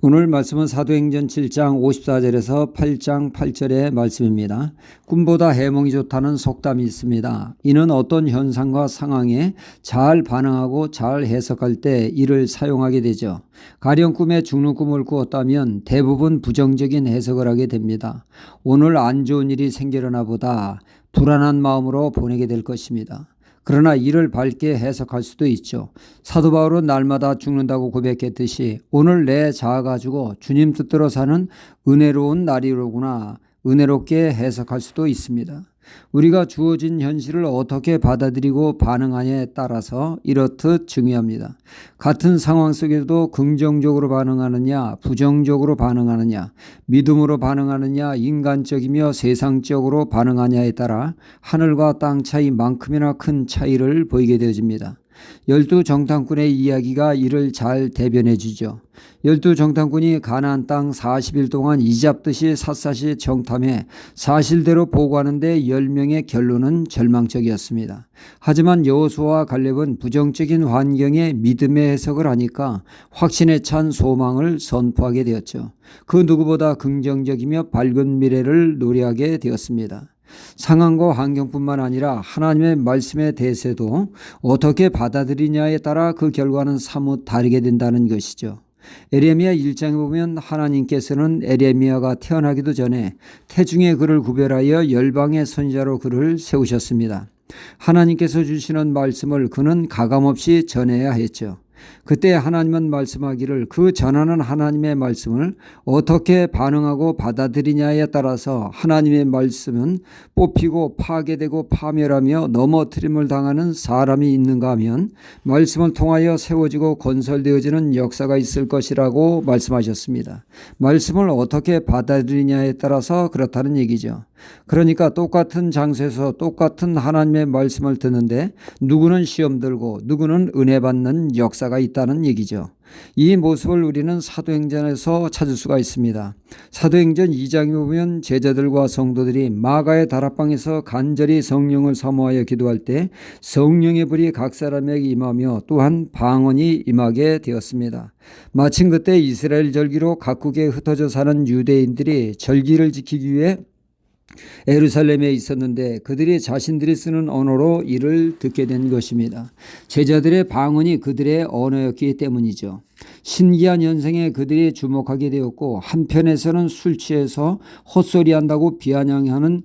오늘 말씀은 사도행전 7장 54절에서 8장 8절의 말씀입니다. 꿈보다 해몽이 좋다는 속담이 있습니다. 이는 어떤 현상과 상황에 잘 반응하고 잘 해석할 때 이를 사용하게 되죠. 가령 꿈에 죽는 꿈을 꾸었다면 대부분 부정적인 해석을 하게 됩니다. 오늘 안 좋은 일이 생기려나 보다 불안한 마음으로 보내게 될 것입니다. 그러나 이를 밝게 해석할 수도 있죠. 사도 바울은 날마다 죽는다고 고백했듯이 오늘 내 자아 가지고 주님 뜻대로 사는 은혜로운 날이로구나, 은혜롭게 해석할 수도 있습니다. 우리가 주어진 현실을 어떻게 받아들이고 반응하냐에 따라서 이렇듯 중요합니다. 같은 상황 속에도 긍정적으로 반응하느냐, 부정적으로 반응하느냐, 믿음으로 반응하느냐, 인간적이며 세상적으로 반응하냐에 따라 하늘과 땅 차이만큼이나 큰 차이를 보이게 되어집니다. 12정탐꾼의 이야기가 이를 잘 대변해 주죠. 12정탐꾼이 가나안 땅 40일 동안 이잡듯이 샅샅이 정탐해 사실대로 보고하는데 10명의 결론은 절망적이었습니다. 하지만 여호수아와 갈렙은 부정적인 환경에 믿음의 해석을 하니까 확신에 찬 소망을 선포하게 되었죠. 그 누구보다 긍정적이며 밝은 미래를 노래하게 되었습니다. 상황과 환경뿐만 아니라 하나님의 말씀의 대세도 어떻게 받아들이냐에 따라 그 결과는 사뭇 다르게 된다는 것이죠. 에레미야 1장에 보면 하나님께서는 에레미야가 태어나기도 전에 태중의 그를 구별하여 열방의 선지자로 그를 세우셨습니다. 하나님께서 주시는 말씀을 그는 가감없이 전해야 했죠. 그때 하나님은 말씀하기를 그 전하는 하나님의 말씀을 어떻게 반응하고 받아들이냐에 따라서 하나님의 말씀은 뽑히고 파괴되고 파멸하며 넘어뜨림을 당하는 사람이 있는가 하면 말씀을 통하여 세워지고 건설되어지는 역사가 있을 것이라고 말씀하셨습니다. 말씀을 어떻게 받아들이냐에 따라서 그렇다는 얘기죠. 그러니까 똑같은 장소에서 똑같은 하나님의 말씀을 듣는데 누구는 시험 들고 누구는 은혜 받는 역사가 있다는 얘기죠. 이 모습을 우리는 사도행전에서 찾을 수가 있습니다. 사도행전 2장에 보면 제자들과 성도들이 마가의 다락방에서 간절히 성령을 사모하여 기도할 때 성령의 불이 각 사람에게 임하며 또한 방언이 임하게 되었습니다. 마침 그때 이스라엘 절기로 각국에 흩어져 사는 유대인들이 절기를 지키기 위해 예루살렘에 있었는데 그들이 자신들이 쓰는 언어로 이를 듣게 된 것입니다. 제자들의 방언이 그들의 언어였기 때문이죠. 신기한 현상에 그들이 주목하게 되었고 한편에서는 술 취해서 헛소리한다고 비아냥하는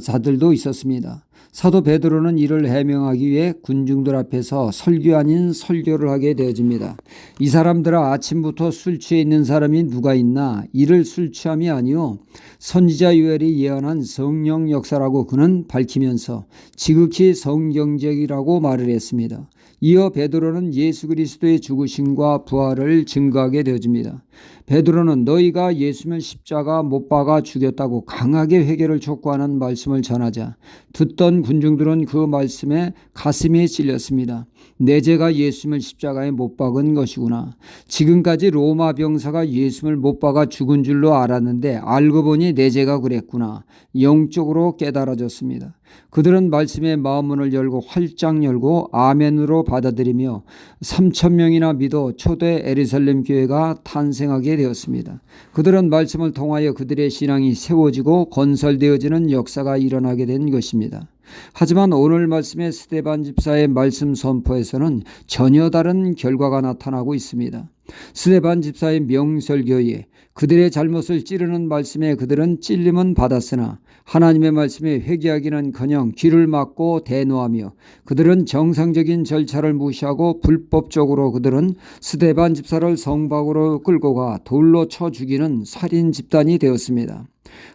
자들도 있었습니다. 사도 베드로는 이를 해명하기 위해 군중들 앞에서 설교 아닌 설교를 하게 되어집니다. 이 사람들아, 아침부터 술 취해 있는 사람이 누가 있나? 이를 술 취함이 아니요 선지자 요엘이 예언한 성령 역사라고 그는 밝히면서 지극히 성경적이라고 말을 했습니다. 이어 베드로는 예수 그리스도의 죽으심과 부활을 증거하게 되어집니다. 베드로는 너희가 예수를 십자가 못 박아 죽였다고 강하게 회개를 촉구하는 말씀을 전하자 듣던 군중들은 그 말씀에 가슴이 찔렸습니다. 내 죄가 예수를 십자가에 못 박은 것이구나. 지금까지 로마 병사가 예수를 못 박아 죽은 줄로 알았는데 알고 보니 내 죄가 그랬구나. 영적으로 깨달아졌습니다. 그들은 말씀의 마음문을 열고 활짝 열고 아멘으로 받아들이며 3,000명이나 믿어 초대 예루살렘 교회가 탄생하게 되었습니다. 그들은 말씀을 통하여 그들의 신앙이 세워지고 건설되어지는 역사가 일어나게 된 것입니다. 하지만 오늘 말씀의 스데반 집사의 말씀 선포에서는 전혀 다른 결과가 나타나고 있습니다. 스데반 집사의 명설교에 그들의 잘못을 찌르는 말씀에 그들은 찔림은 받았으나 하나님의 말씀에 회개하기는커녕 귀를 막고 대노하며 그들은 정상적인 절차를 무시하고 불법적으로 그들은 스데반 집사를 성박으로 끌고 가 돌로 쳐 죽이는 살인 집단이 되었습니다.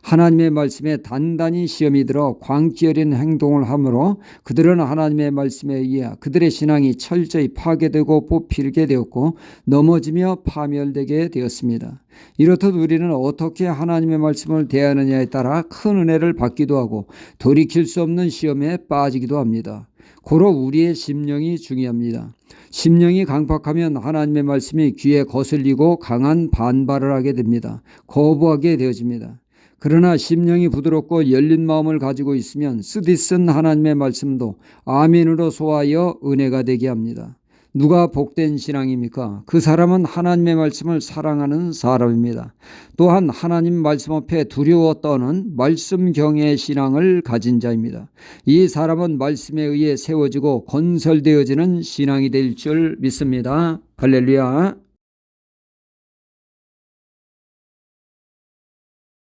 하나님의 말씀에 단단히 시험이 들어 광기 어린 행동을 하므로 그들은 하나님의 말씀에 의해 그들의 신앙이 철저히 파괴되고 뽑히게 되었고 넘어지며 파멸되게 되었습니다. 이렇듯 우리는 어떻게 하나님의 말씀을 대하느냐에 따라 큰 은혜를 받기도 하고 돌이킬 수 없는 시험에 빠지기도 합니다. 고로 우리의 심령이 중요합니다. 심령이 강팍하면 하나님의 말씀이 귀에 거슬리고 강한 반발을 하게 됩니다. 거부하게 되어집니다. 그러나 심령이 부드럽고 열린 마음을 가지고 있으면 쓰디쓴 하나님의 말씀도 아멘으로 소화하여 은혜가 되게 합니다. 누가 복된 신앙입니까? 그 사람은 하나님의 말씀을 사랑하는 사람입니다. 또한 하나님 말씀 앞에 두려워 떠는 말씀경외의 신앙을 가진 자입니다. 이 사람은 말씀에 의해 세워지고 건설되어지는 신앙이 될 줄 믿습니다. 할렐루야.